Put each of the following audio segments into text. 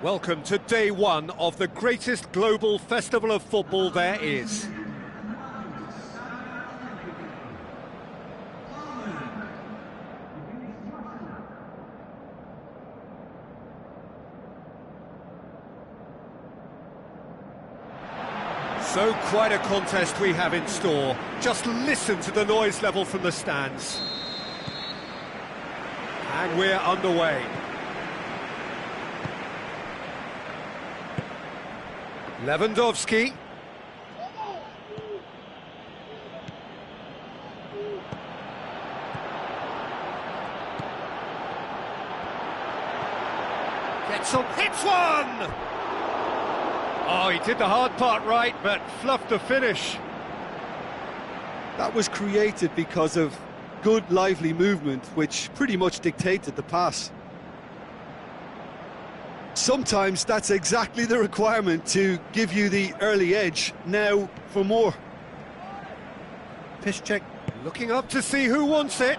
Welcome to day one of the greatest global festival of football there is. So quite a contest we have in store. Just listen to the noise level from the stands. And we're underway. Lewandowski. Gets up, hits one! Oh, he did the hard part right, but fluffed the finish. That was created because of good, lively movement, which pretty much dictated the pass. Sometimes that's exactly the requirement to give you the early edge. Now for more. Piszczek looking up to see who wants it.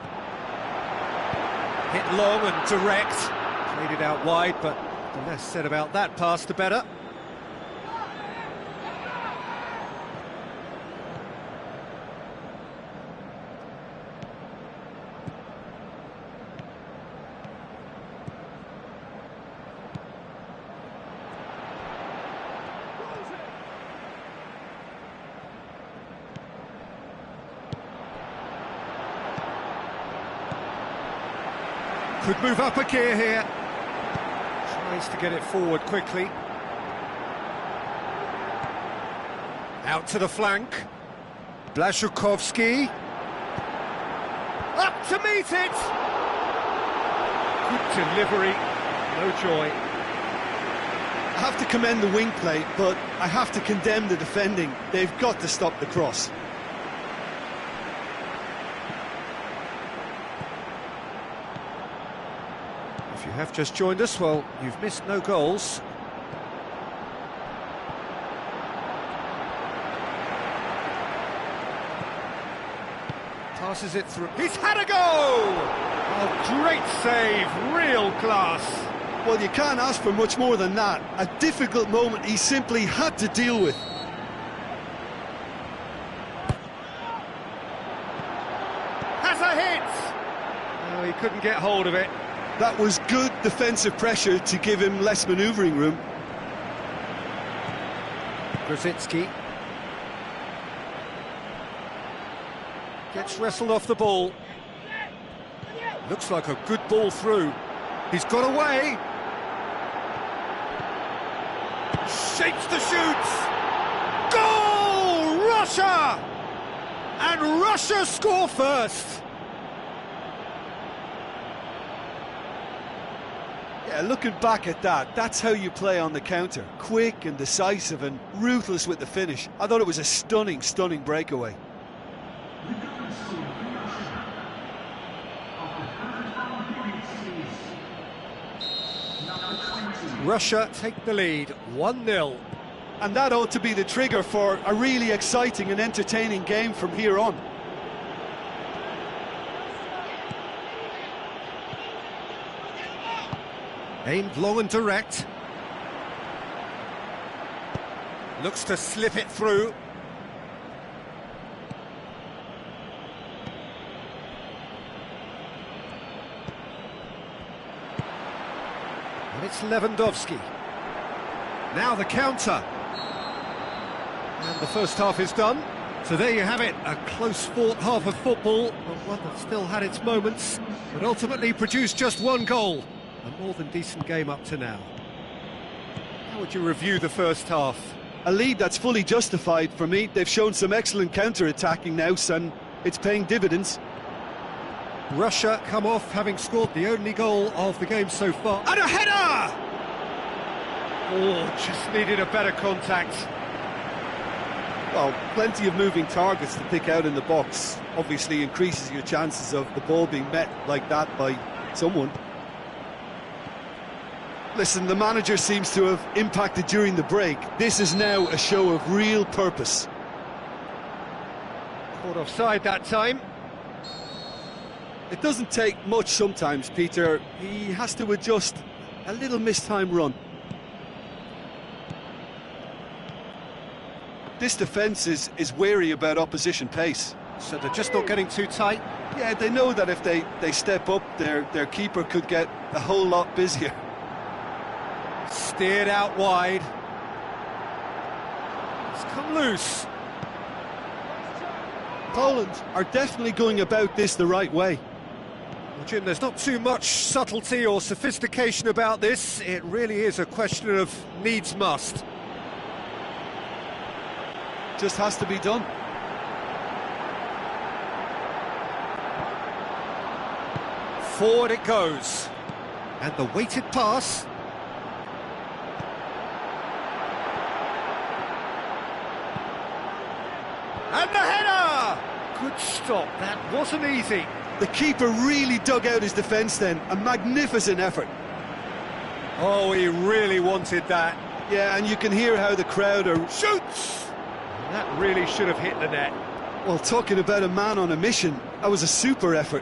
Hit long and direct. Played it out wide, but the less said about that pass, the better. Could move up a gear here. Tries to get it forward quickly. Out to the flank. Błaszczykowski. Up to meet it! Good delivery. No joy. I have to commend the wing play, but I have to condemn the defending. They've got to stop the cross. If you have just joined us, well, you've missed no goals. Passes it through. He's had a go! Oh, great save, real class. Well, you can't ask for much more than that. A difficult moment he simply had to deal with. Has a hit! Oh, he couldn't get hold of it. That was good defensive pressure to give him less manoeuvring room. Grosicki gets wrestled off the ball. Looks like a good ball through. He's got away. Shapes the shoots. Goal! Russia! And Russia score first. Yeah, looking back at that, that's how you play on the counter. Quick and decisive and ruthless with the finish. I thought it was a stunning, stunning breakaway. Russia take the lead, 1-0. And that ought to be the trigger for a really exciting and entertaining game from here on. Aimed long and direct. Looks to slip it through. And it's Lewandowski. Now the counter. And the first half is done. So there you have it, a close-fought half of football, but one that still had its moments, but ultimately produced just one goal. A more than decent game up to now. How would you review the first half? A lead that's fully justified for me. They've shown some excellent counter-attacking now, and it's paying dividends. Russia come off having scored the only goal of the game so far. And a header! Oh, just needed a better contact. Well, plenty of moving targets to pick out in the box. Obviously increases your chances of the ball being met like that by someone. Listen, the manager seems to have impacted during the break. This is now a show of real purpose. Caught offside that time. It doesn't take much sometimes, Peter. He has to adjust a little missed time run. this defence is wary about opposition pace. So they're just not getting too tight. Yeah, they know that if they step up, their keeper could get a whole lot busier. Steered out wide. It's come loose. Poland are definitely going about this the right way. Well, Jim, there's not too much subtlety or sophistication about this. It really is a question of needs must. Just has to be done. Forward it goes. And the weighted pass. And the header! Good stop, that wasn't easy. The keeper really dug out his defence then, a magnificent effort. Oh, he really wanted that. Yeah, and you can hear how the crowd are... Shoots! That really should have hit the net. Well, talking about a man on a mission, that was a super effort.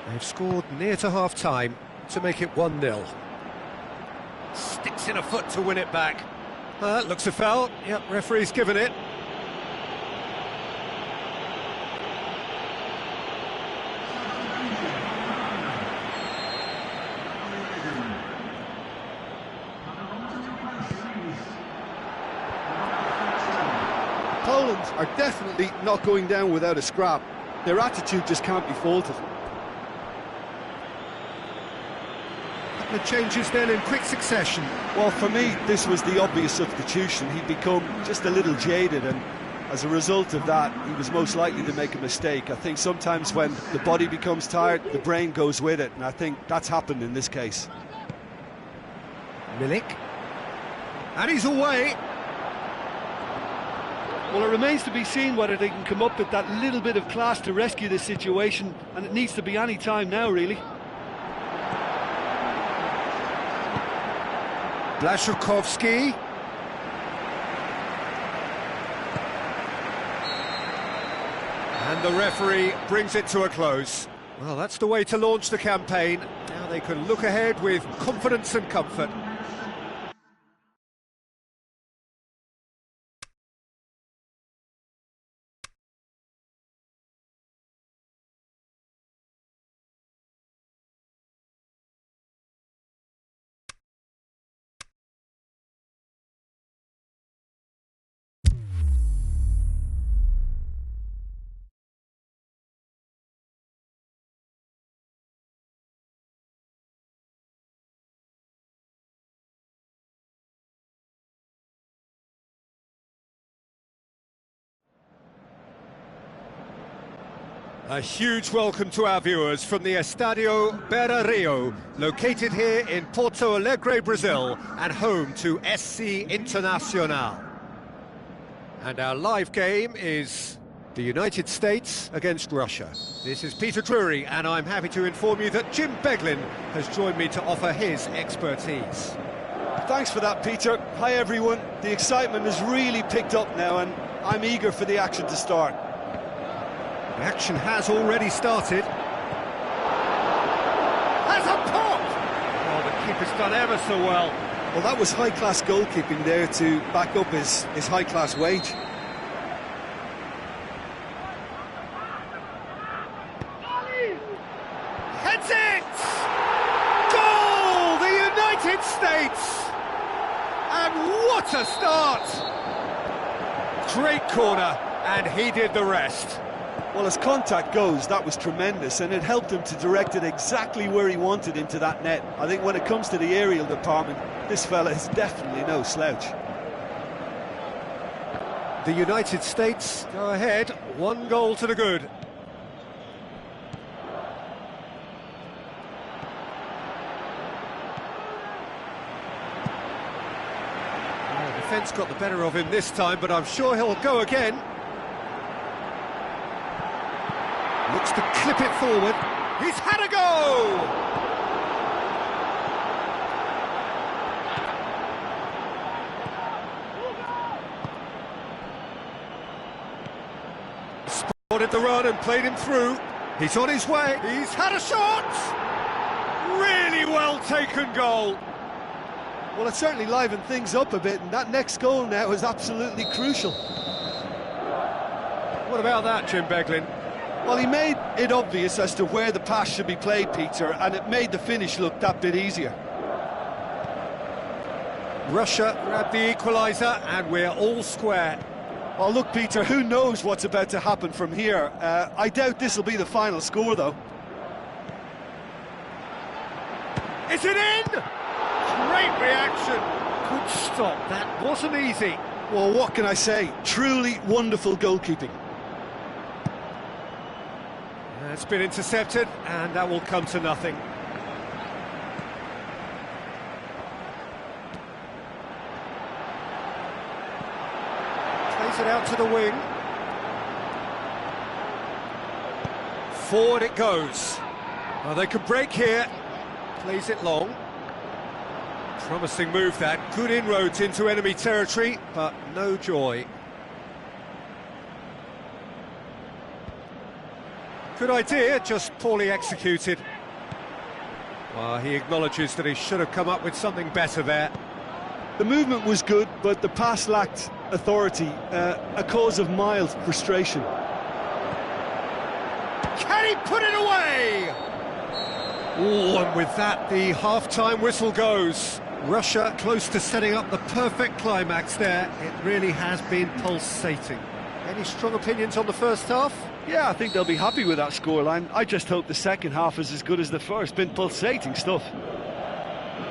They've scored near to half-time to make it 1-0. Sticks in a foot to win it back. Looks a foul. Yep, referee's given it. Poland are definitely not going down without a scrap. Their attitude just can't be faulted. The changes then in quick succession. Well, for me, this was the obvious substitution. He'd become just a little jaded, and as a result of that, he was most likely to make a mistake. I think sometimes when the body becomes tired, the brain goes with it, and I think that's happened in this case. Milik. And he's away. Well, it remains to be seen whether they can come up with that little bit of class to rescue this situation, and it needs to be any time now, really. Blaszczykowski. And the referee brings it to a close. Well, that's the way to launch the campaign. Now they can look ahead with confidence and comfort. A huge welcome to our viewers from the Estadio Beira Rio, located here in Porto Alegre, Brazil, and home to SC Internacional. And our live game is the United States against Russia. This is Peter Drury, and I'm happy to inform you that Jim Beglin has joined me to offer his expertise. Thanks for that, Peter. Hi, everyone. The excitement has really picked up now, and I'm eager for the action to start. The action has already started. Has a pop! Oh, the keeper's done ever so well. Well, that was high-class goalkeeping there to back up his high-class wage. Heads it! Goal! The United States! And what a start! Great corner, and he did the rest. Well, as contact goes, that was tremendous, and it helped him to direct it exactly where he wanted into that net. I think when it comes to the aerial department, this fella is definitely no slouch. The United States go ahead, 1 goal to the good. Well, the defence got the better of him this time, but I'm sure he'll go again. Looks to clip it forward. He's had a go! the run and played him through. He's on his way. He's had a shot! Really well taken goal. Well, it certainly livened things up a bit, and that next goal now is absolutely crucial. What about that, Jim Beglin? Well, he made it obvious as to where the pass should be played, Peter, and it made the finish look that bit easier. Russia grabbed the equaliser, and we're all square. Well, look, Peter, who knows what's about to happen from here? I doubt this will be the final score, though. Is it in? Great reaction. Good stop. That wasn't easy. Well, what can I say? Truly wonderful goalkeeping. It's been intercepted, and that will come to nothing. Plays it out to the wing. Forward it goes. Well, they could break here. Plays it long. Promising move that. Good inroads into enemy territory, but no joy. Good idea, just poorly executed. Well, he acknowledges that he should have come up with something better there. The movement was good, but the pass lacked authority, a cause of mild frustration. Can he put it away? Oh, and with that, the half-time whistle goes. Russia close to setting up the perfect climax there. It really has been pulsating. Any strong opinions on the first half? Yeah, I think they'll be happy with that scoreline. I just hope the second half is as good as the first. Been pulsating stuff.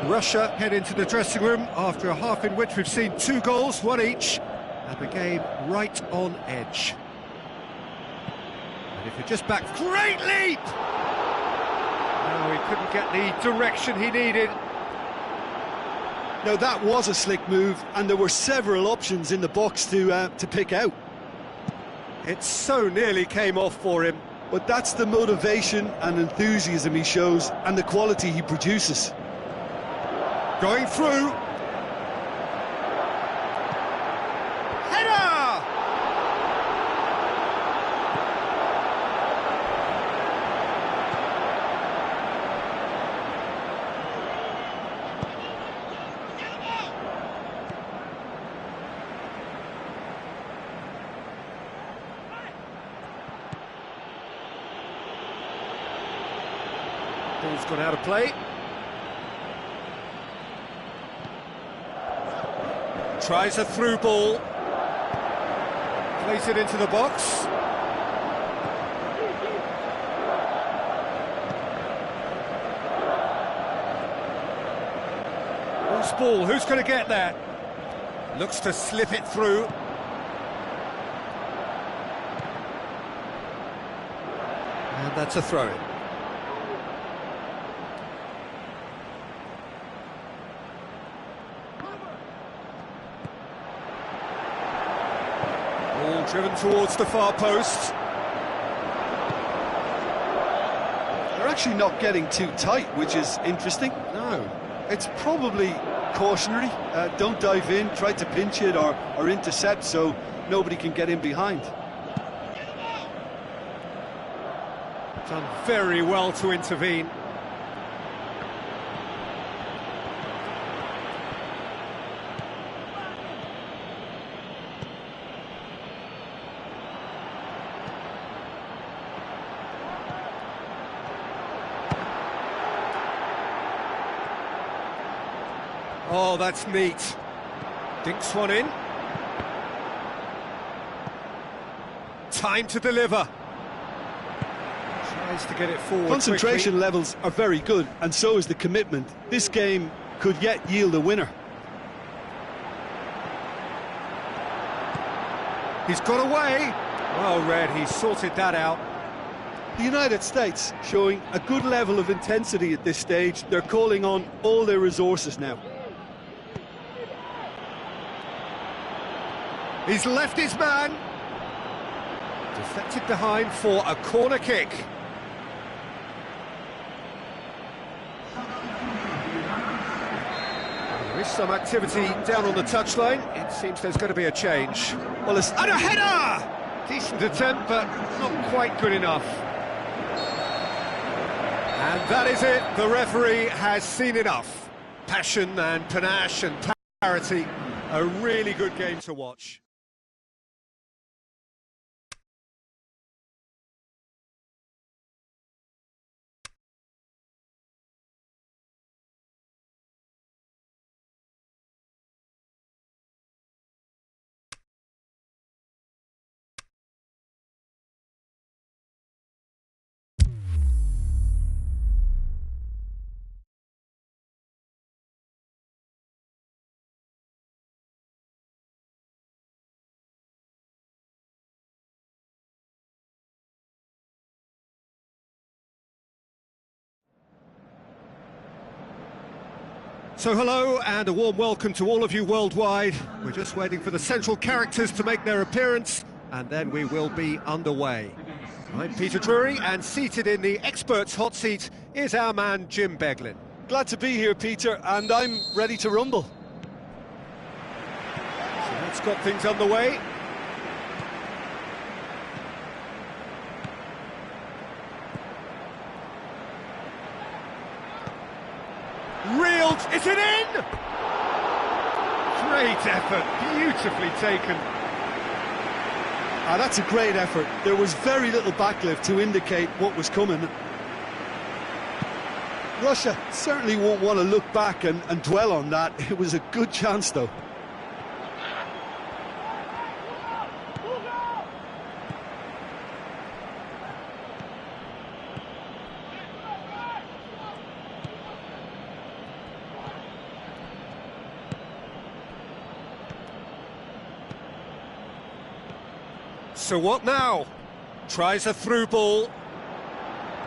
Russia head into the dressing room after a half in which we've seen 2 goals, 1 each, and the game right on edge. And if you're just back, great leap! No, he couldn't get the direction he needed. Now, that was a slick move, and there were several options in the box to pick out. It so nearly came off for him. But that's the motivation and enthusiasm he shows, and the quality he produces. Going through. Header! Ball's gone out of play. Tries a through ball. Plays it into the box. Loose ball, who's going to get that? Looks to slip it through. And that's a throw-in. Ball driven towards the far post. They're actually not getting too tight, which is interesting. No. It's probably cautionary. Don't dive in, try to pinch it or intercept so nobody can get in behind. Done very well to intervene. Oh, that's neat. Dinks one in. Time to deliver. Tries to get it forward. Concentration quickly. levels are very good, and so is the commitment. This game could yet yield a winner. He's got away. Well read, he sorted that out. The United States showing a good level of intensity at this stage. They're calling on all their resources now. He's left his man. Deflected behind for a corner kick. There is some activity down on the touchline. It seems there's going to be a change. Well, And a header! Decent attempt, but not quite good enough. And that is it. The referee has seen enough. Passion and panache and clarity. A really good game to watch. So hello and a warm welcome to all of you worldwide. We're just waiting for the central characters to make their appearance and then we will be underway. I'm Peter Drury and seated in the experts' hot seat is our man Jim Beglin. Glad to be here, Peter, and I'm ready to rumble. So that's got things underway. Reeled, is it in? Great effort, beautifully taken. That's a great effort. There was very little backlift to indicate what was coming. Russia certainly won't want to look back and dwell on that. It was a good chance, though. So what now? Tries a through ball.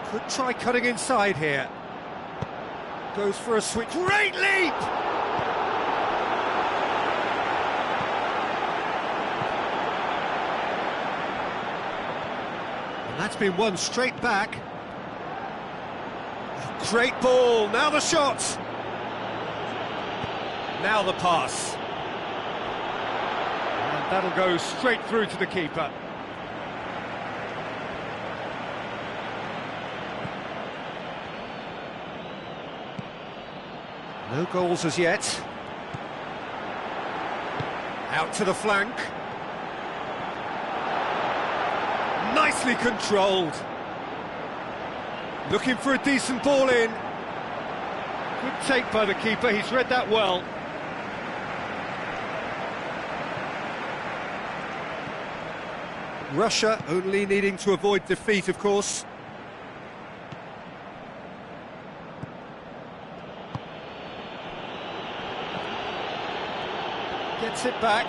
Could try cutting inside here. Goes for a switch. Great leap! And that's been won straight back. Great ball. Now the shot. Now the pass. And that'll go straight through to the keeper. No goals as yet. Out to the flank. Nicely controlled. Looking for a decent ball in. Good take by the keeper, he's read that well. Russia only needing to avoid defeat, of course. Gets it back.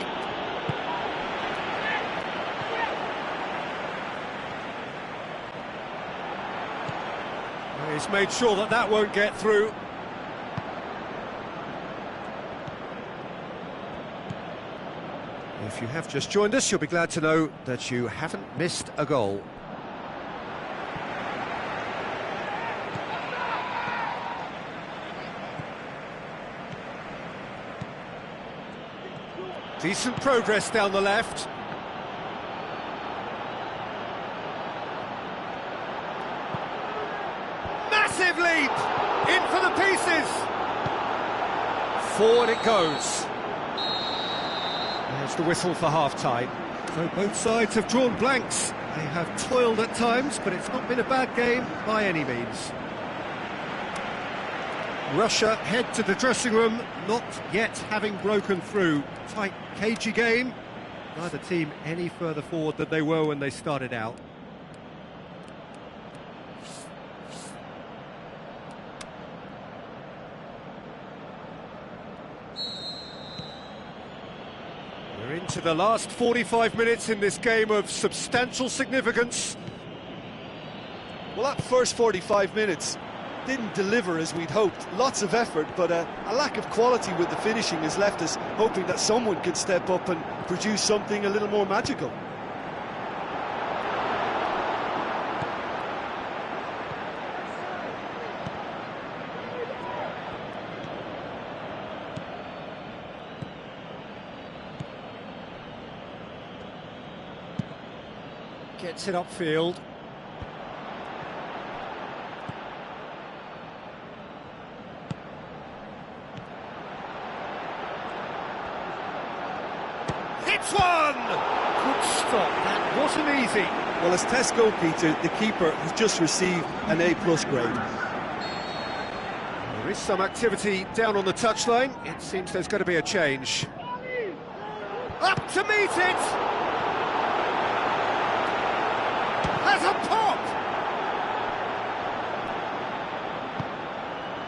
He's made sure that that won't get through. If you have just joined us, you'll be glad to know that you haven't missed a goal. Decent progress down the left. Massive leap! In for the pieces! Forward it goes. There's the whistle for half-time. So both sides have drawn blanks. They have toiled at times, but it's not been a bad game by any means. Russia head to the dressing room, not yet having broken through. Tight, cagey game. Neither team any further forward than they were when they started out. We're into the last 45 minutes in this game of substantial significance. Well, that first 45 minutes didn't deliver as we'd hoped. Lots of effort, but a lack of quality with the finishing has left us hoping that someone could step up and produce something a little more magical. Gets it upfield. Hits one! Good stop, that wasn't easy. Well, as Tesco, Peter, the keeper has just received an A+ grade. There is some activity down on the touchline. It seems there's going to be a change. Up to meet it! Has a pop!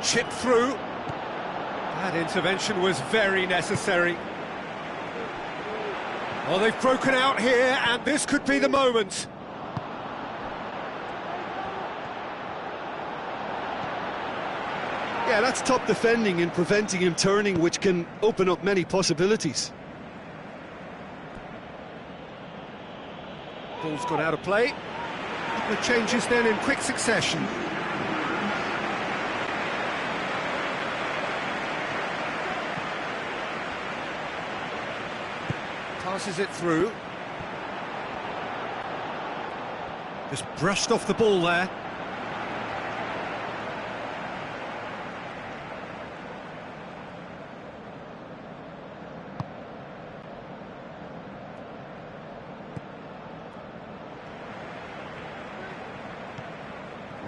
Chipped through. That intervention was very necessary. Well, they've broken out here, and this could be the moment. Yeah, that's top defending and preventing him turning, which can open up many possibilities. Ball's gone out of play. The changes then in quick succession. Passes it through. Just brushed off the ball there.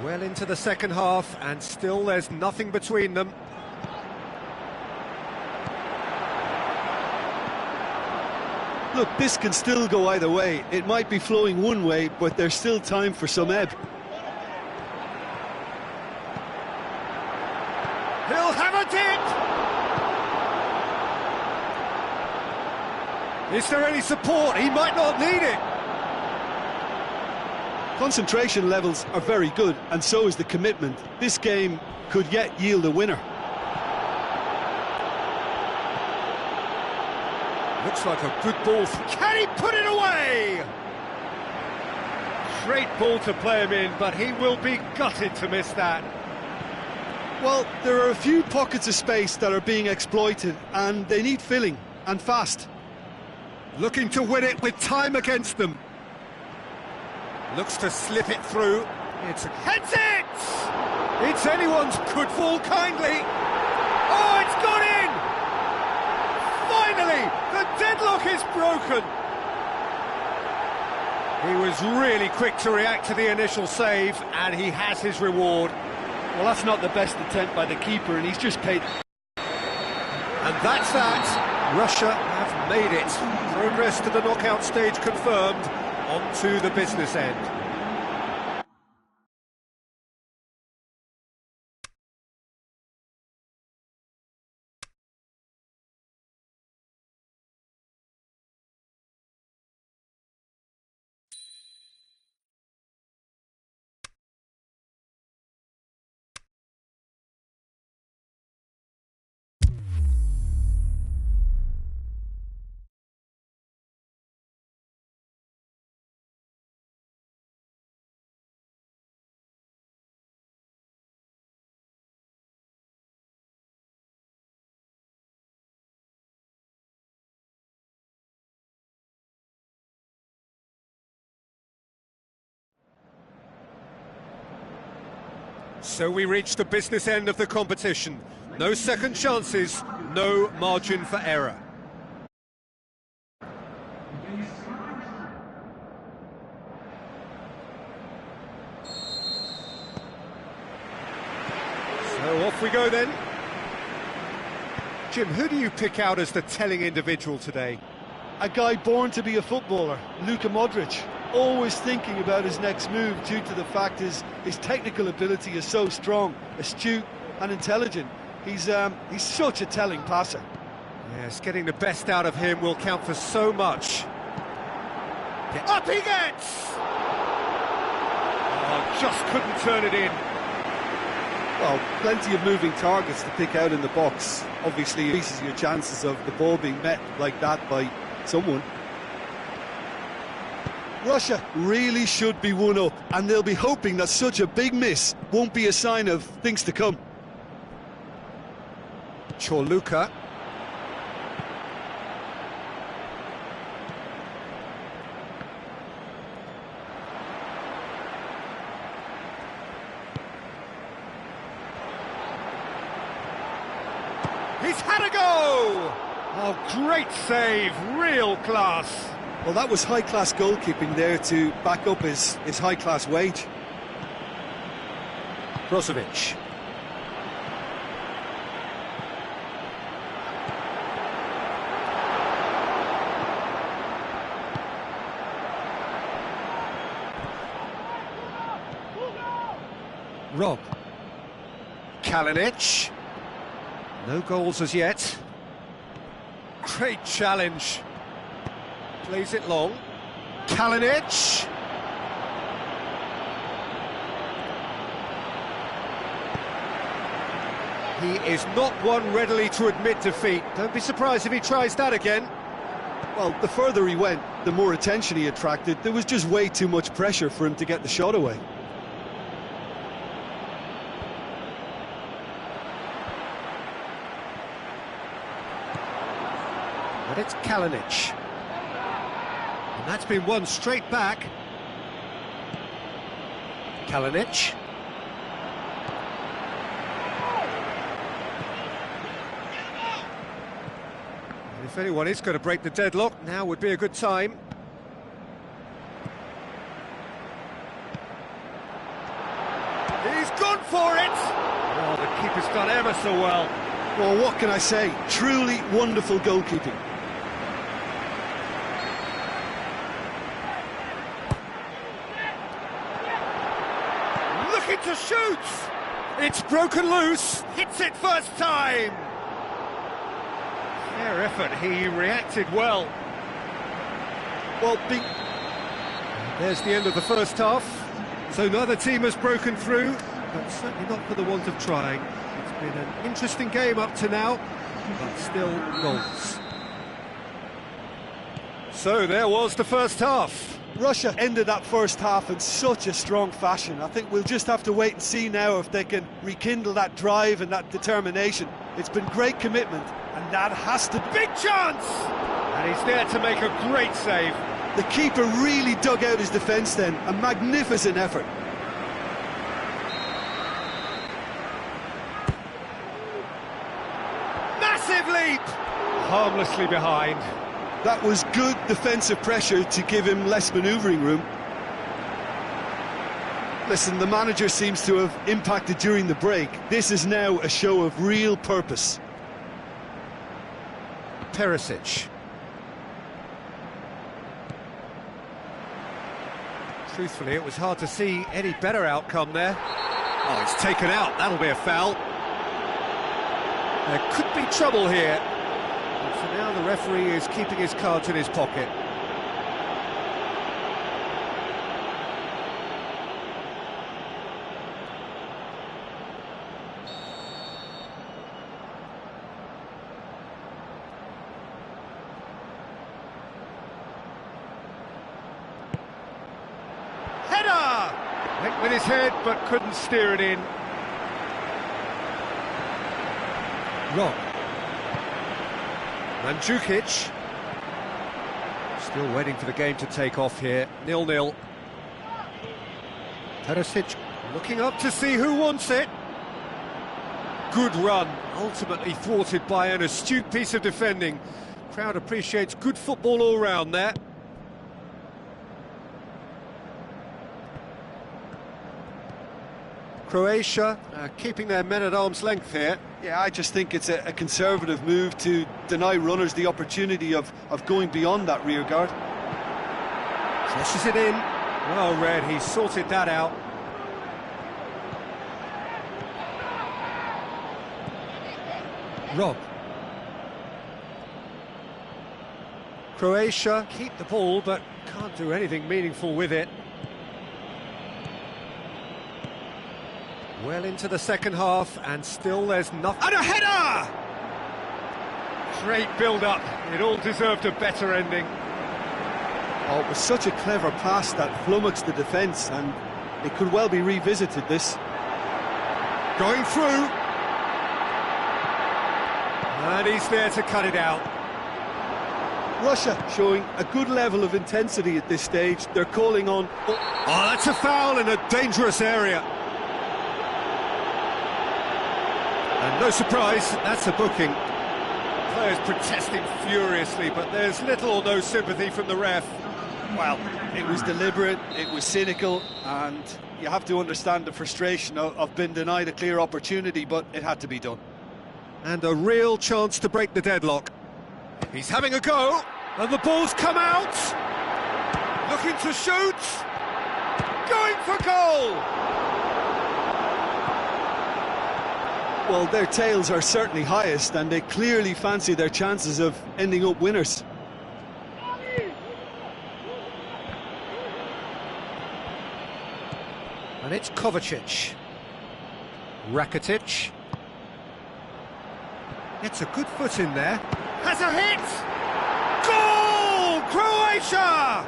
Well into the second half, and still there's nothing between them. Look, this can still go either way. It might be flowing one way, but there's still time for some ebb. He'll have a dip! Is there any support? He might not need it. Concentration levels are very good, and so is the commitment. This game could yet yield a winner. Looks like a good ball. Can he put it away? Great ball to play him in, but he will be gutted to miss that. Well, there are a few pockets of space that are being exploited, and they need filling, and fast. Looking to win it with time against them. Looks to slip it through. Heads it! It's anyone's, could fall kindly. Oh, it's gone in! Finally, the deadlock is broken. He was really quick to react to the initial save, and he has his reward. Well, that's not the best attempt by the keeper, and he's just paid. And that's that. Russia have made it. Progress to the knockout stage confirmed. On to the business end. So we reach the business end of the competition. No second chances, no margin for error. So off we go then. Jim, who do you pick out as the telling individual today? A guy born to be a footballer, Luka Modric. Always thinking about his next move due to the fact his technical ability is so strong, astute and intelligent. He's such a telling passer. Yes, getting the best out of him will count for so much. Up he gets! Oh, just couldn't turn it in. Well, plenty of moving targets to pick out in the box. Obviously, it increases your chances of the ball being met like that by someone. Russia really should be one up, and they'll be hoping that such a big miss won't be a sign of things to come. Chorluka. He's had a go! Oh, great save, real class. Well, that was high-class goalkeeping there to back up his high-class wage. Brozovic. Rob. Kalinic. No goals as yet. Great challenge. Plays it long. Kalinic. He is not one readily to admit defeat. Don't be surprised if he tries that again. Well, the further he went, the more attention he attracted. There was just way too much pressure for him to get the shot away. But it's Kalinic. And that's been won straight back. Kalinic. And if anyone is going to break the deadlock, now would be a good time. He's gone for it! Oh, the keeper's done ever so well. Well, what can I say? Truly wonderful goalkeeping. Looking to shoot! It's broken loose, hits it first time! Fair effort, he reacted well. Well, There's the end of the first half. So neither team has broken through, but certainly not for the want of trying. It's been an interesting game up to now, but still goals. So there was the first half. Russia ended that first half in such a strong fashion. I think we'll just have to wait and see now if they can rekindle that drive and that determination. It's been great commitment, and that has to... Big chance! And he's there to make a great save. The keeper really dug out his defence then. A magnificent effort. Massive leap! Harmlessly behind. That was good defensive pressure to give him less manoeuvring room. Listen, the manager seems to have impacted during the break. This is now a show of real purpose. Perisic. Truthfully, it was hard to see any better outcome there. Oh, it's taken out. That'll be a foul. There could be trouble here. And for now, the referee is keeping his cards in his pocket. Header! Went with his head, but couldn't steer it in. Rob. Mandzukic. Still waiting for the game to take off here. 0-0. Perisic looking up to see who wants it. Good run, ultimately thwarted by an astute piece of defending. Crowd appreciates good football all round there. Croatia keeping their men at arm's length here. Yeah, I just think it's a conservative move to deny runners the opportunity of going beyond that rear guard. Crosses it in. Well read, he sorted that out. Rob. Croatia keep the ball, but can't do anything meaningful with it. Well into the second half, and still there's nothing. And a header! Great build-up. It all deserved a better ending. Oh, it was such a clever pass that flummoxed the defence, and it could well be revisited, this. Going through. And he's there to cut it out. Russia showing a good level of intensity at this stage. They're calling on... Oh, that's a foul in a dangerous area. And no surprise, that's a booking. Players protesting furiously, but there's little or no sympathy from the ref. Well, it was deliberate, it was cynical, and you have to understand the frustration of being denied a clear opportunity, but it had to be done. And a real chance to break the deadlock. He's having a go, and the ball's come out. Looking to shoot. Going for goal. Well, their tails are certainly highest, and they clearly fancy their chances of ending up winners. And it's Kovacic. Rakitic. Gets a good foot in there. Has a hit! Goal! Croatia!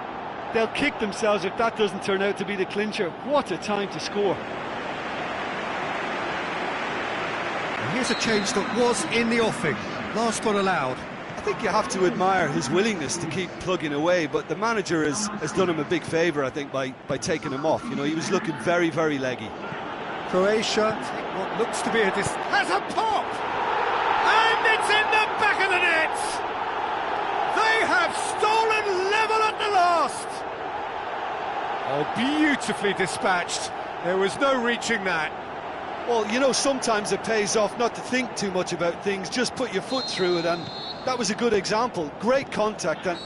They'll kick themselves if that doesn't turn out to be the clincher. What a time to score. And here's a change that was in the offing. Last one allowed. I think you have to admire his willingness to keep plugging away, but the manager has done him a big favour, I think, by taking him off. You know, he was looking very, very leggy. Croatia, what looks to be has a pop! And it's in the back of the net! They have stolen level at the last! Oh, beautifully dispatched. There was no reaching that. Well, you know, sometimes it pays off not to think too much about things, just put your foot through it, and that was a good example. Great contact. And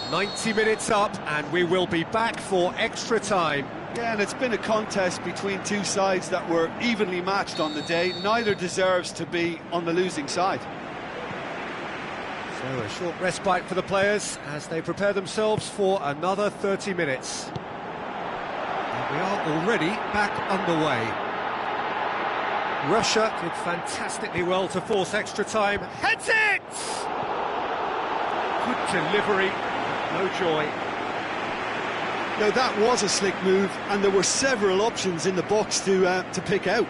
90 minutes up, and we will be back for extra time. yeah, and it's been a contest between two sides that were evenly matched on the day. Neither deserves to be on the losing side. So a short respite for the players as they prepare themselves for another 30 minutes. And we are already back underway. Russia did fantastically well to force extra time. Heads it! Good delivery, no joy. Now that was a slick move, and there were several options in the box to pick out.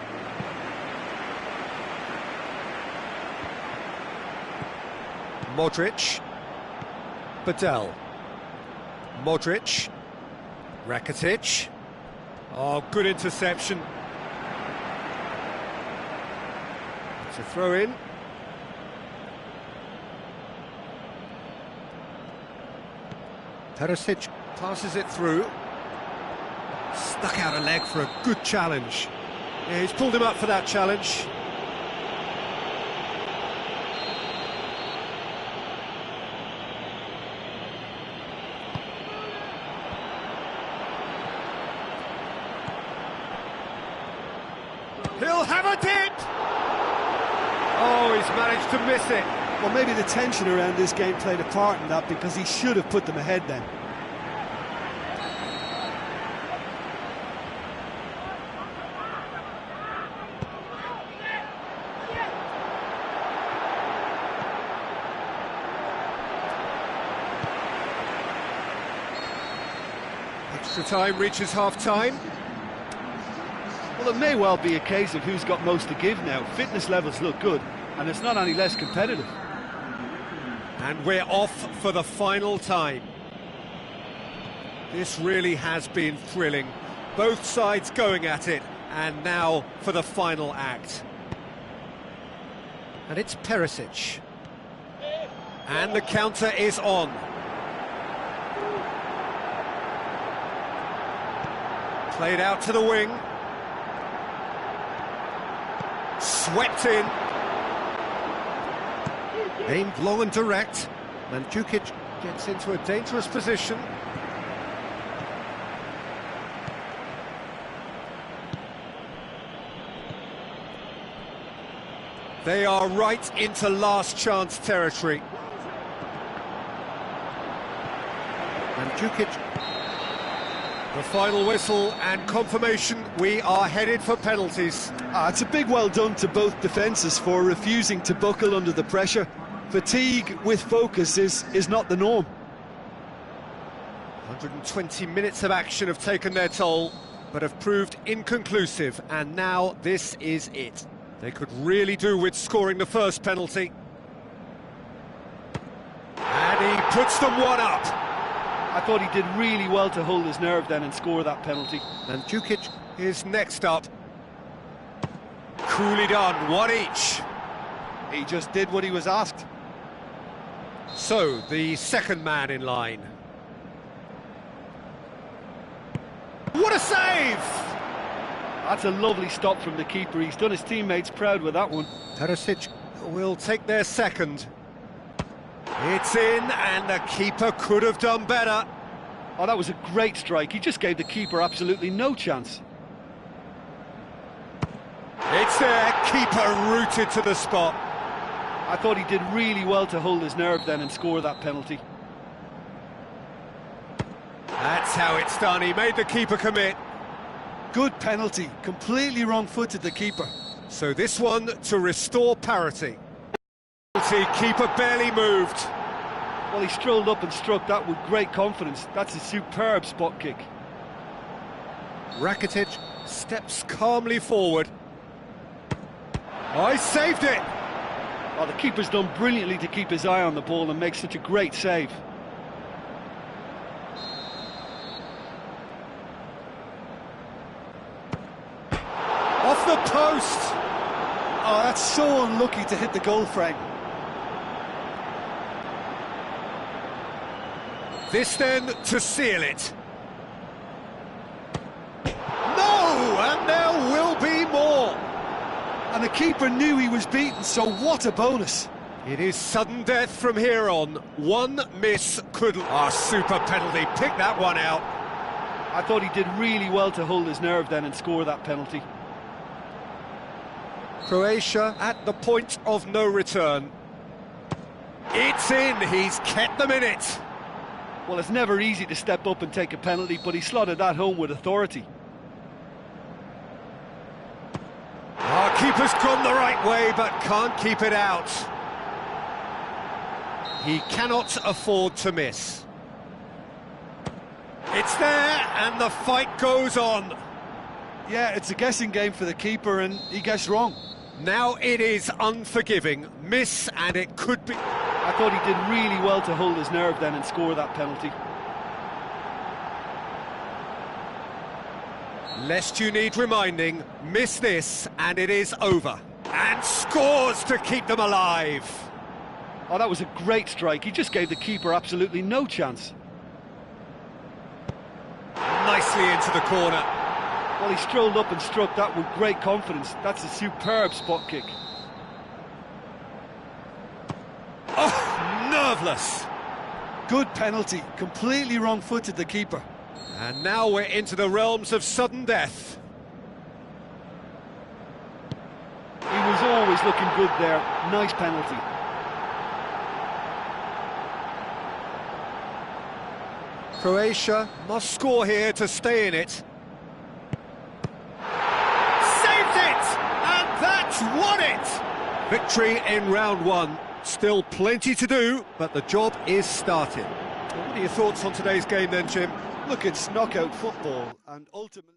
Modric. Badel. Modric. Rakitic. Oh, good interception. It's a throw in. Perisic passes it through. Stuck out a leg for a good challenge. Yeah, he's pulled him up for that challenge. He'll have a dip! Oh, he's managed to miss it. Well, maybe the tension around this game played a part in that, because he should have put them ahead then. Extra time reaches half-time. Well, it may well be a case of who's got most to give now. Fitness levels look good, and it's not any less competitive. And we're off for the final time. This really has been thrilling. Both sides going at it, and now for the final act. And it's Perisic. And the counter is on. Played out to the wing. Swept in. Aimed long and direct. Mandzukic gets into a dangerous position. They are right into last chance territory. Mandzukic. The final whistle and confirmation, we are headed for penalties. It's a big well done to both defences for refusing to buckle under the pressure. Fatigue with focus is not the norm. 120 minutes of action have taken their toll, but have proved inconclusive, and now this is it. They could really do with scoring the first penalty. And he puts them one up. I thought he did really well to hold his nerve then and score that penalty. And Mandzukic is next up. coolly done, one each. He just did what he was asked. So, the second man in line. What a save! That's a lovely stop from the keeper. He's done his teammates proud with that one. Terzic will take their second. It's in, and the keeper could have done better. Oh, that was a great strike. He just gave the keeper absolutely no chance. It's there, keeper rooted to the spot. I thought he did really well to hold his nerve then and score that penalty. That's how it's done, he made the keeper commit. Good penalty, completely wrong-footed the keeper. So this one to restore parity. Keeper barely moved. Well, he strolled up and struck that with great confidence. That's a superb spot kick. Rakitic steps calmly forward. I saved it! Oh, the keeper's done brilliantly to keep his eye on the ball and make such a great save. Off the post! Oh, that's so unlucky to hit the goal frame. This then to seal it. No! And there will be more! And the keeper knew he was beaten, so what a bonus. It is sudden death from here on. One miss could... super penalty, pick that one out. I thought he did really well to hold his nerve then and score that penalty. Croatia at the point of no return. It's in, he's kept them in it. Well, it's never easy to step up and take a penalty, but he slotted that home with authority. Our keeper's gone the right way, but can't keep it out. He cannot afford to miss. It's there, and the fight goes on. Yeah, it's a guessing game for the keeper, and he guessed wrong. Now it is unforgiving. Miss, and it could be... I thought he did really well to hold his nerve then and score that penalty. Lest you need reminding, miss this, and it is over. And scores to keep them alive. Oh, that was a great strike. He just gave the keeper absolutely no chance. Nicely into the corner. Well, he strolled up and struck that with great confidence. That's a superb spot kick. Oh, nerveless. Good penalty, completely wrong-footed the keeper. And now we're into the realms of sudden death. He was always looking good there. Nice penalty. Croatia must score here to stay in it. Saved it! And that's won it! Victory in round one. Still plenty to do, but the job is started. What are your thoughts on today's game then, Jim? Look, it's knockout football, and ultimately...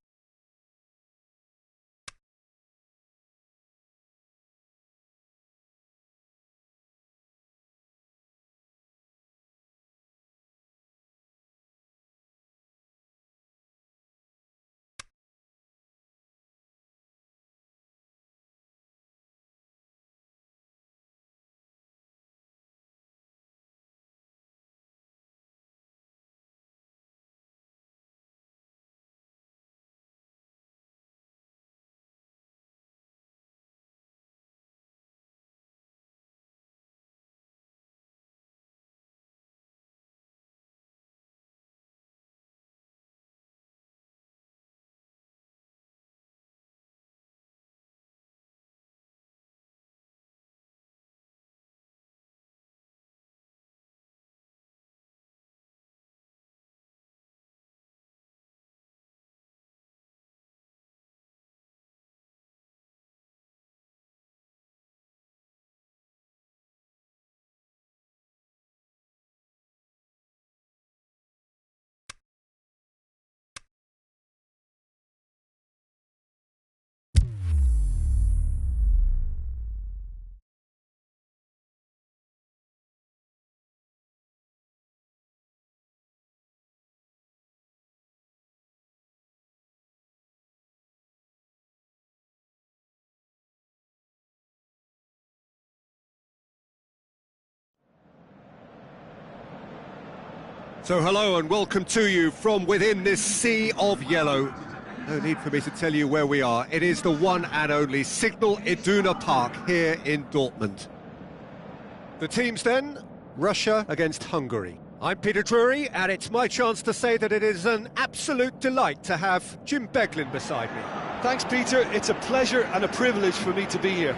So hello and welcome to you from within this sea of yellow. No need for me to tell you where we are. It is the one and only Signal Iduna Park here in Dortmund. The teams then, Russia against Hungary. I'm Peter Drury, and it's my chance to say that it is an absolute delight to have Jim Beglin beside me. Thanks, Peter. It's a pleasure and a privilege for me to be here.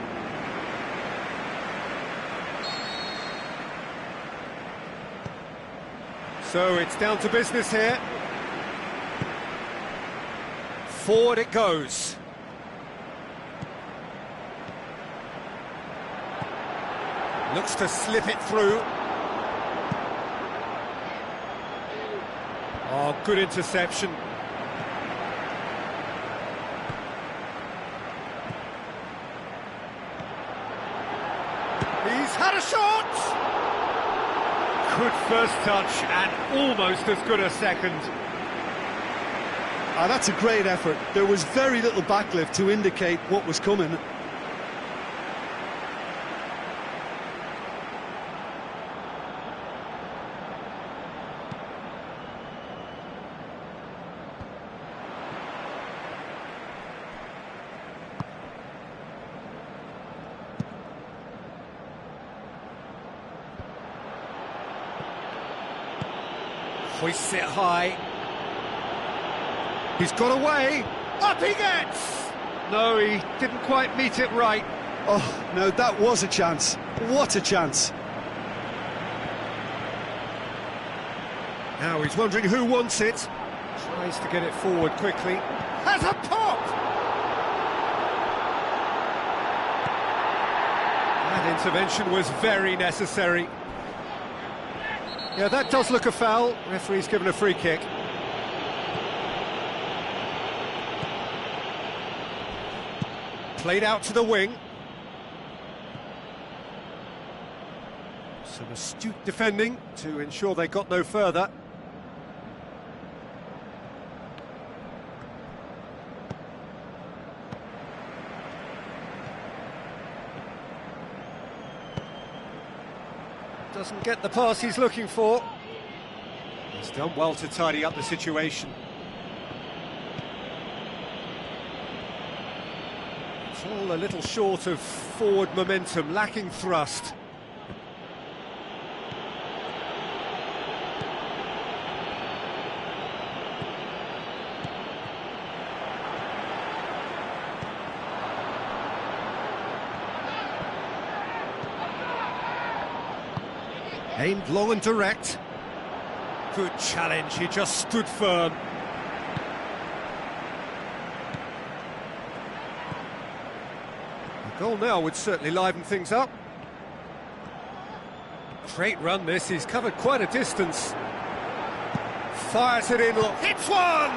So it's down to business here. Forward it goes. Looks to slip it through. Oh, good interception. He's had a shot! Good first touch and almost as good a second. That's a great effort. There was very little backlift to indicate what was coming. Hoists it high. He's got away. Up he gets! No, he didn't quite meet it right. Oh, no, that was a chance. What a chance. Now he's wondering who wants it. Tries to get it forward quickly. Has a pop! That intervention was very necessary. Yeah, that does look a foul. Referee's given a free kick. Played out to the wing. Some astute defending to ensure they got no further. Doesn't get the pass he's looking for. He's done well to tidy up the situation. It's all a little short of forward momentum, lacking thrust. Aimed long and direct. Good challenge, he just stood firm. A goal now would certainly liven things up. Great run this, he's covered quite a distance. Fires it in, look, hits one!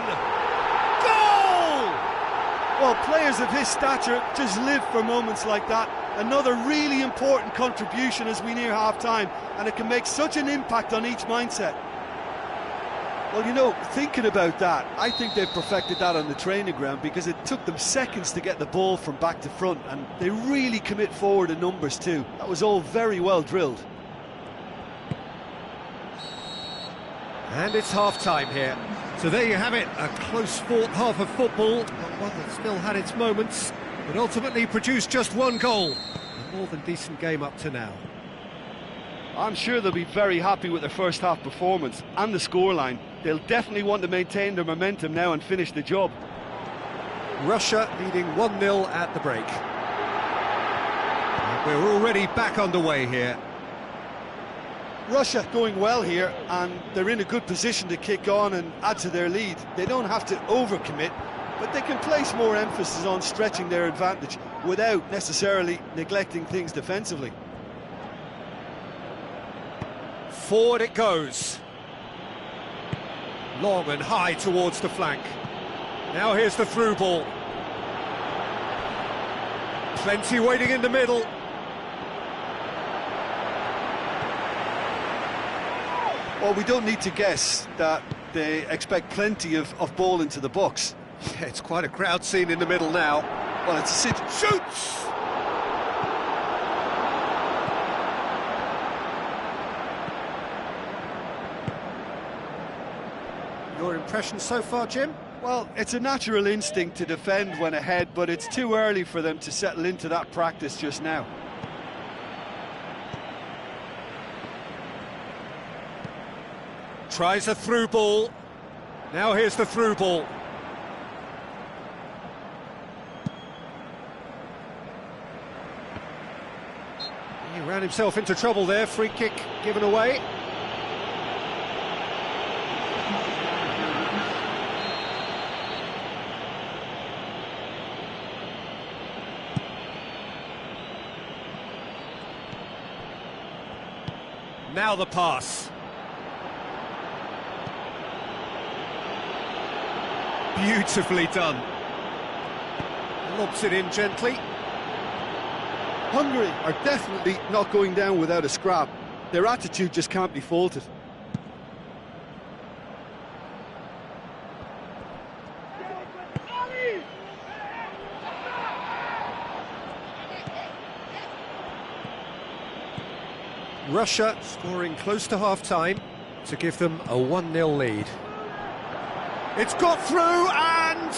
Goal! Well, players of his stature just live for moments like that. Another really important contribution as we near half-time, and it can make such an impact on each mindset. Well, you know, thinking about that, I think they've perfected that on the training ground, because it took them seconds to get the ball from back to front, and they really commit forward in numbers too. That was all very well drilled. And it's half-time here. So there you have it, a close-fought half of football, but one that still had its moments, but ultimately produced just one goal. A more than decent game up to now. I'm sure they'll be very happy with their first half performance and the scoreline. They'll definitely want to maintain their momentum now and finish the job. Russia leading 1-0 at the break. And we're already back underway here. Russia going well here, and they're in a good position to kick on and add to their lead. They don't have to overcommit, but they can place more emphasis on stretching their advantage without necessarily neglecting things defensively. Forward it goes. Long and high towards the flank. Now here's the through ball. Plenty waiting in the middle. Well, we don't need to guess that they expect plenty of ball into the box. Yeah, it's quite a crowd scene in the middle now. Well, it's a sit. Shoots! impressions so far, Jim? Well, it's a natural instinct to defend when ahead, but it's too early for them to settle into that practice just now. Tries a through ball. Now here's the through ball. He ran himself into trouble there. Free kick given away. Now the pass. Beautifully done. Lobs it in gently. Hungary are definitely not going down without a scrap. Their attitude just can't be faulted. Russia scoring close to half-time to give them a 1-0 lead. It's got through and...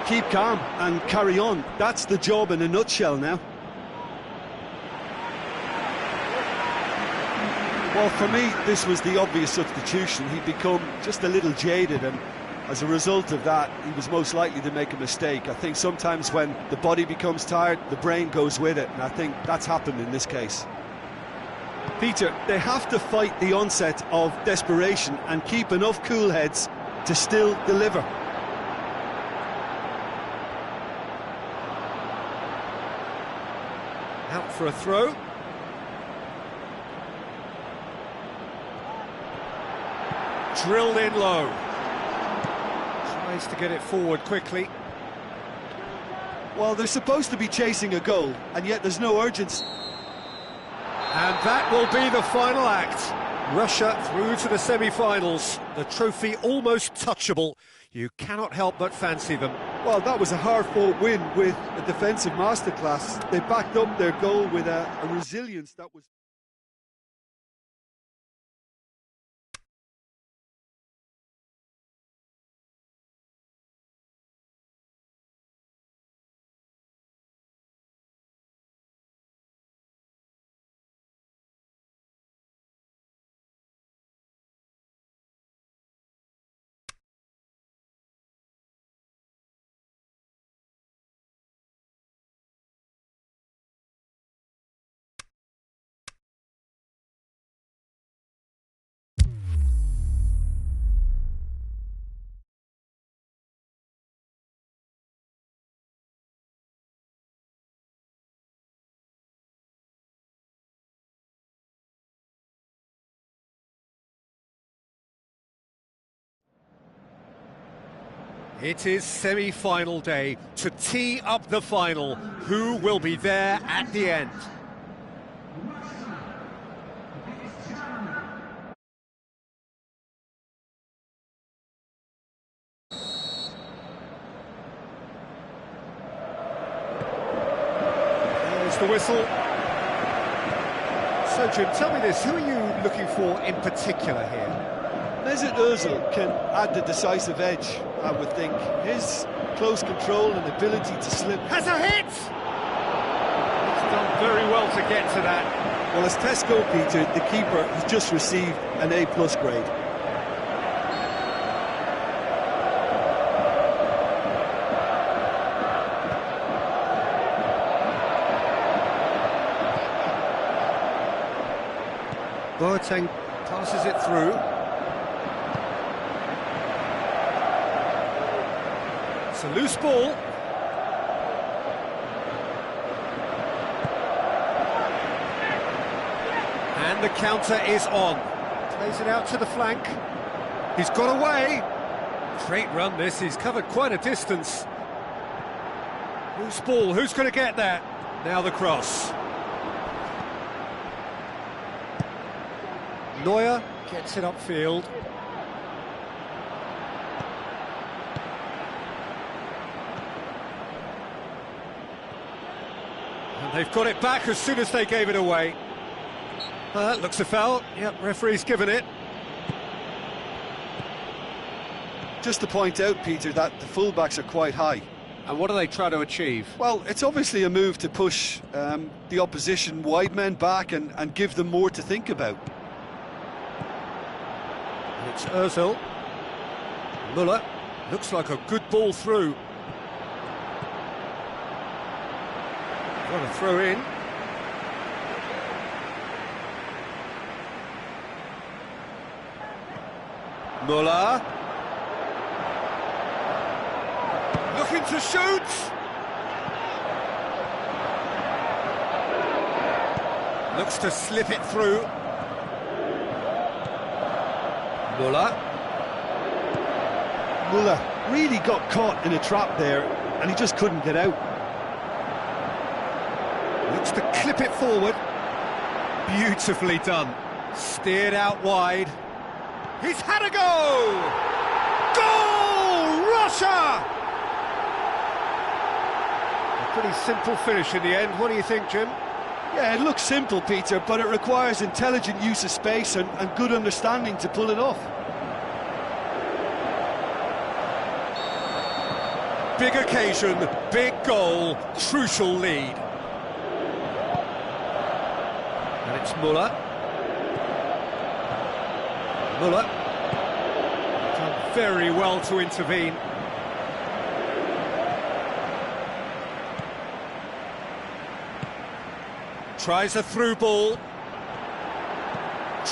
Keep calm and carry on. That's the job in a nutshell now. Well, for me, this was the obvious substitution. He'd become just a little jaded, and as a result of that, he was most likely to make a mistake. I think sometimes when the body becomes tired, the brain goes with it, and I think that's happened in this case. Peter, they have to fight the onset of desperation and keep enough cool heads to still deliver. Out for a throw. Drilled in low. Tries to get it forward quickly. Well, they're supposed to be chasing a goal, and yet there's no urgency. And that will be the final act. Russia through to the semi-finals. The trophy almost touchable. You cannot help but fancy them. Well, that was a hard-fought win with a defensive masterclass. They backed up their goal with a resilience that was... It is semi-final day to tee up the final. Who will be there at the end? There's the whistle. So, Jim, tell me this, who are you looking for in particular here? Mesut Ozil can add the decisive edge, I would think. His close control and ability to slip... Has a hit! He's done very well to get to that. Well, as test goal, Peter, the keeper has just received an A+ grade. Boateng passes it through. It's a loose ball. And the counter is on. Plays it out to the flank. He's got away. Great run this, he's covered quite a distance. Loose ball, who's going to get that? Now the cross. Neuer gets it upfield. And they've got it back as soon as they gave it away. Looks a foul. Yep, referee's given it. just to point out, Peter, that the fullbacks are quite high. And what do they try to achieve? Well, it's obviously a move to push the opposition wide men back and give them more to think about. And it's Ozil. Muller. Looks like a good ball through. Got a throw in. Muller. Looking to shoot. Looks to slip it through. Muller. Muller really got caught in a trap there, and he just couldn't get out. Looks to clip it forward. Beautifully done. Steered out wide. He's had a go! Goal! Russia! A pretty simple finish in the end. What do you think, Jim? Yeah, it looks simple, Peter, but it requires intelligent use of space and good understanding to pull it off. Big occasion, big goal, crucial lead. And it's Muller. Muller. Done very well to intervene. Tries a through ball.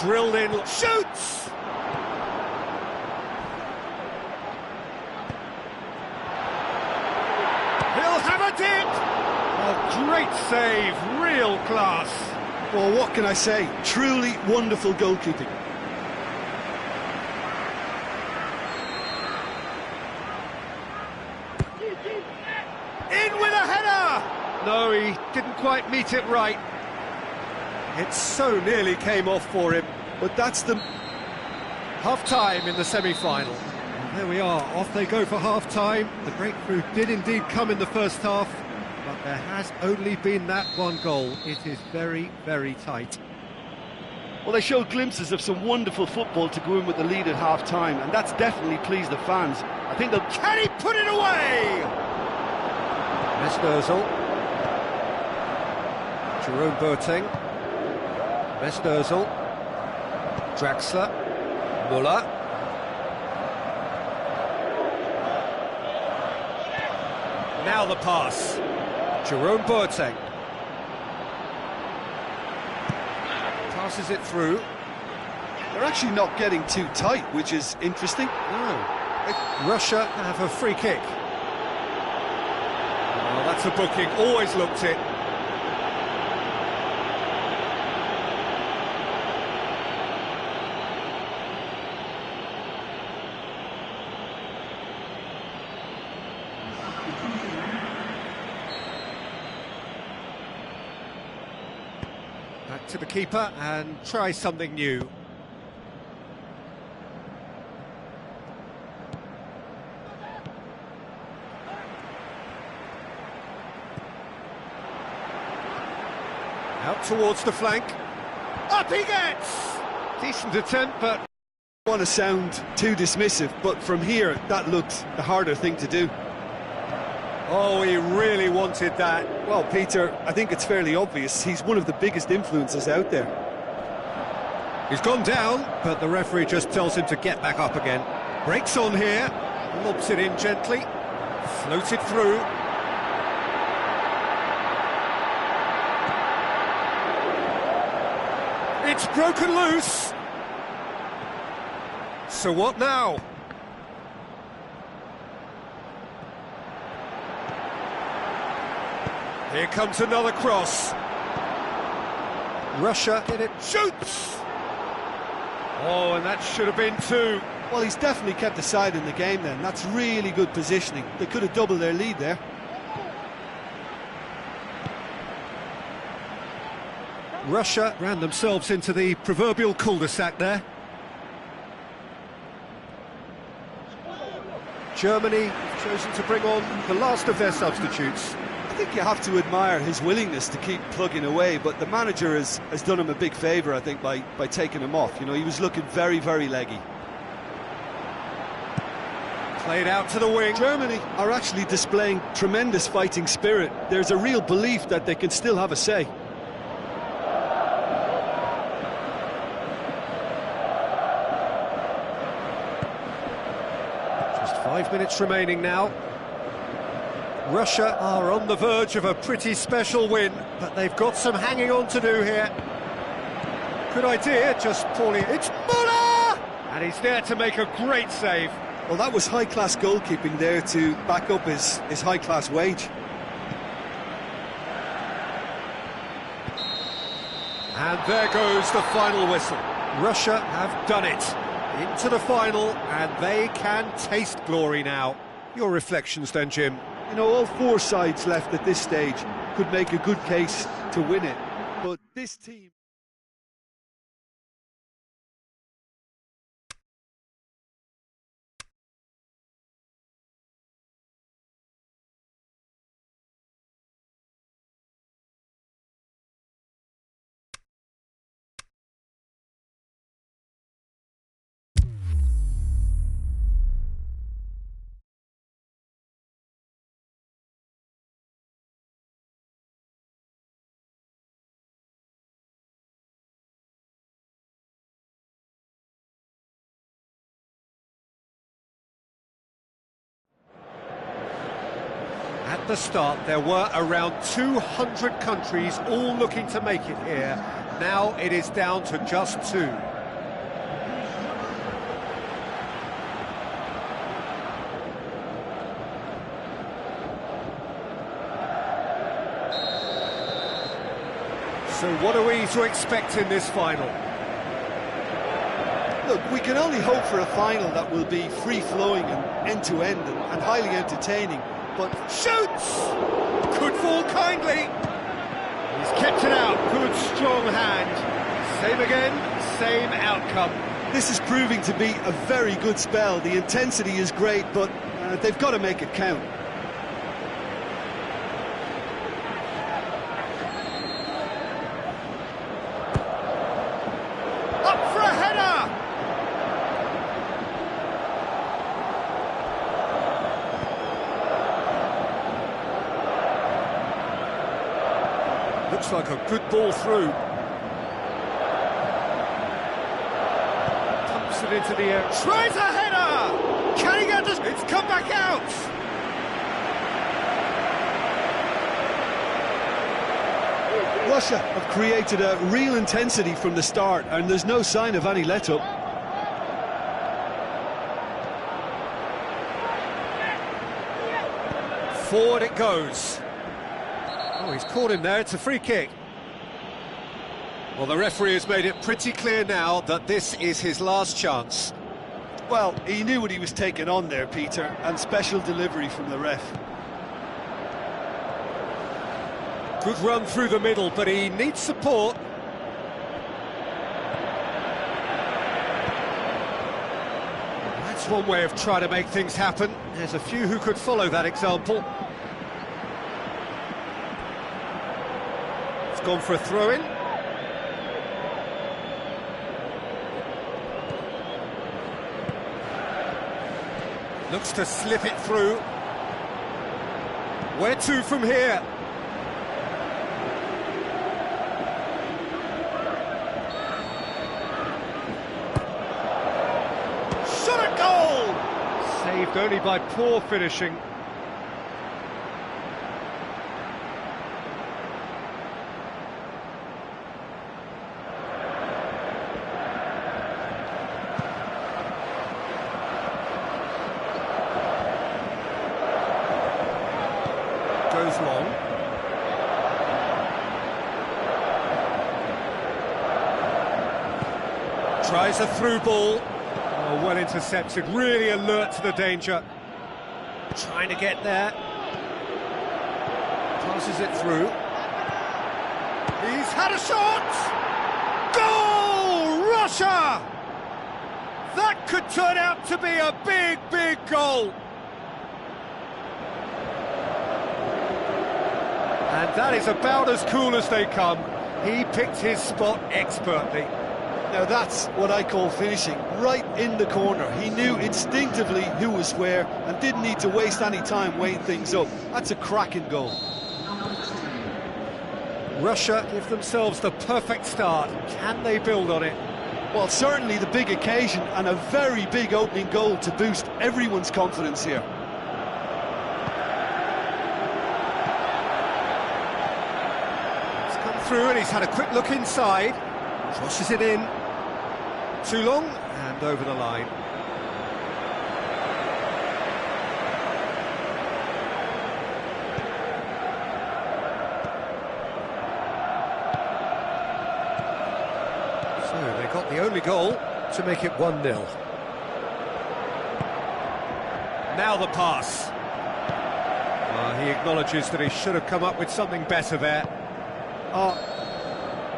Drilled in, shoots! He'll have a dip! Oh, great save, real class. Well, what can I say? Truly wonderful goalkeeping. In with a header! No, he didn't quite meet it right. It so nearly came off for him. But that's the... Half-time in the semi-final. And there we are, off they go for half-time. The breakthrough did indeed come in the first half, but there has only been that one goal. It is very, very tight. Well, they showed glimpses of some wonderful football to go in with the lead at half-time, and that's definitely pleased the fans. I think they'll... Can he put it away? Mesut Ozil. Jerome Boateng. Mesut Ozil. Draxler. Muller. Now the pass. Jerome Boateng. Passes it through. They're actually not getting too tight, which is interesting. No. Russia have a free kick. Oh, that's a booking. Always looked it. Back to the keeper and try something new. Out towards the flank. Up he gets! Decent attempt, but... I don't want to sound too dismissive, but from here, that looked the harder thing to do. Oh, he really wanted that. Well, Peter, I think it's fairly obvious. He's one of the biggest influences out there. He's gone down, but the referee just tells him to get back up again. Breaks on here, lobs it in gently, floated through. It's broken loose. So what now? Here comes another cross. Russia in it, shoots! Oh, and that should have been two. Well, he's definitely kept the side in the game then. That's really good positioning. They could have doubled their lead there. Russia ran themselves into the proverbial cul-de-sac there. Germany have chosen to bring on the last of their substitutes. I think you have to admire his willingness to keep plugging away, but the manager has done him a big favour, I think, by taking him off. You know, he was looking very, very leggy. Played out to the wing. Germany are actually displaying tremendous fighting spirit. There's a real belief that they can still have a say. Just 5 minutes remaining now. Russia are on the verge of a pretty special win, but they've got some hanging on to do here. Good idea, just poorly. It's Muller! And he's there to make a great save. Well, that was high-class goalkeeping there to back up his high-class wage. And there goes the final whistle. Russia have done it. Into the final, and they can taste glory now. Your reflections then, Jim? You know, all four sides left at this stage could make a good case to win it. But this team... At the start, there were around 200 countries all looking to make it here. Now it is down to just 2. So what are we to expect in this final? Look, we can only hope for a final that will be free-flowing and end-to-end and highly entertaining. But shoots! Could fall kindly. He's kept it out. Good, strong hand. Same again, same outcome. This is proving to be a very good spell. The intensity is great, but they've got to make it count. Up for a header! Looks like a good ball through. Pumps it into the air. Tries a header! Can he get this? It's come back out! Russia have created a real intensity from the start, and there's no sign of any let-up. Forward it goes. Oh, he's caught him there, it's a free kick. Well, the referee has made it pretty clear now that this is his last chance. Well, he knew what he was taking on there, Peter, and special delivery from the ref. Good run through the middle, but he needs support. That's one way of trying to make things happen. There's a few who could follow that example. Gone for a throw-in. Looks to slip it through. Where to from here? Shot at goal! Saved only by poor finishing. Goes long. Tries a through ball. Oh, well intercepted, really alert to the danger. Trying to get there. Passes it through. He's had a shot! Goal! Russia! That could turn out to be a big, big goal. And that is about as cool as they come. He picked his spot expertly. Now that's what I call finishing, right in the corner. He knew instinctively who was where and didn't need to waste any time weighing things up. That's a cracking goal. Russia give themselves the perfect start. Can they build on it? Well, certainly the big occasion and a very big opening goal to boost everyone's confidence here. He's come through and he's had a quick look inside. Crosses it in. Too long and over the line. So they got the only goal to make it 1-0. Now the pass. He acknowledges that he should have come up with something better there.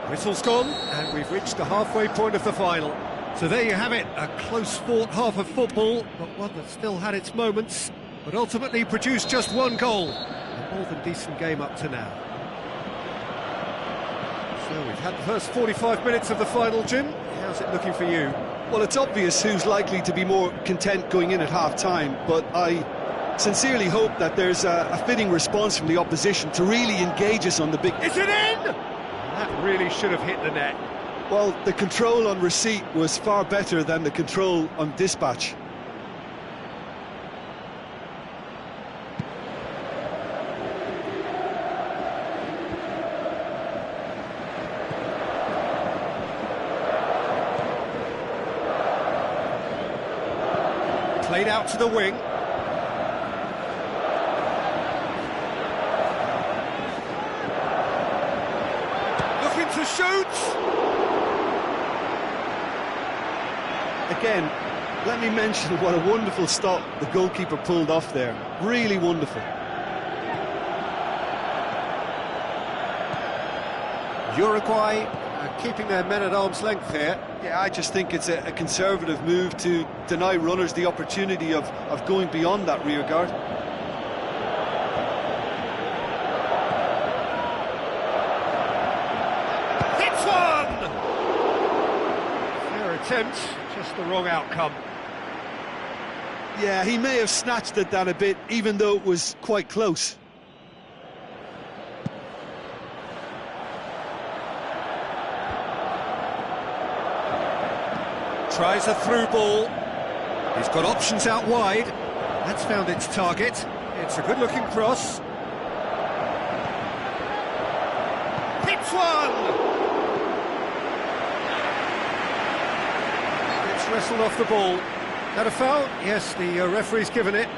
Whistle's gone, and we've reached the halfway point of the final. So there you have it, a close-fought half of football, but one that still had its moments, but ultimately produced just one goal. A more than decent game up to now. So we've had the first 45 minutes of the final, Jim. How's it looking for you? Well, it's obvious who's likely to be more content going in at half-time, but I sincerely hope that there's a fitting response from the opposition to really engage us on the big... Is it in? That really should have hit the net. Well, the control on receipt was far better than the control on dispatch. Played out to the wing. Looking to shoot. Again, let me mention what a wonderful stop the goalkeeper pulled off there. Really wonderful. Uruguay keeping their men at arm's length here. Yeah, I just think it's a conservative move to deny runners the opportunity of going beyond that rear guard. Hits one! Fair attempt, just the wrong outcome. Yeah, he may have snatched at that a bit, even though it was quite close. Tries a through ball. He's got options out wide. That's found its target. It's a good-looking cross. Hits one! It's wrestled off the ball. That a foul? Yes, the referee's given it.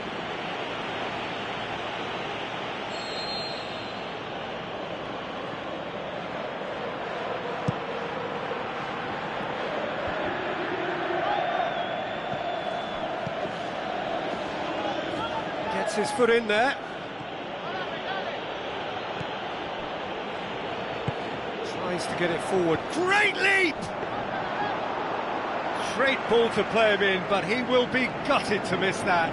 Gets his foot in there. Tries to get it forward. Great leap! Great ball to play him in, but he will be gutted to miss that.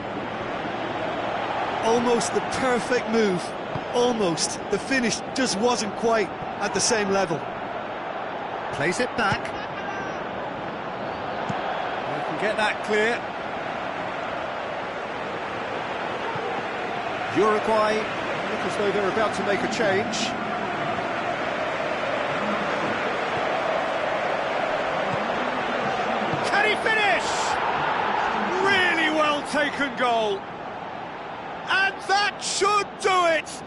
Almost the perfect move. Almost. The finish just wasn't quite at the same level. Plays it back. They can get that clear. Uruguay look as though they're about to make a change. Can he finish? Really well taken goal. And that should do it!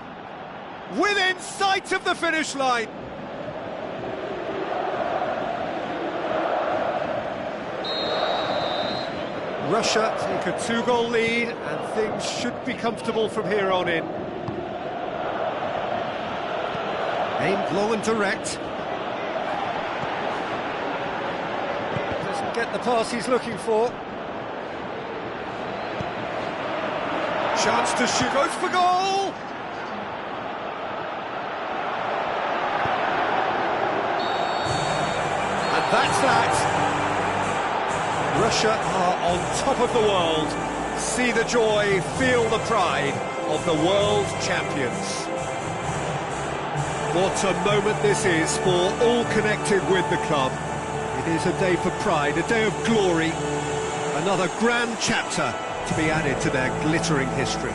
Within sight of the finish line. Russia take a two-goal lead, and things should be comfortable from here on in. Aimed low and direct. Doesn't get the pass he's looking for. Chance to shoot, goes for goal! And that's that. Russia are on top of the world. See the joy, feel the pride of the world champions. What a moment this is for all connected with the club. It is a day for pride, a day of glory, another grand chapter to be added to their glittering history.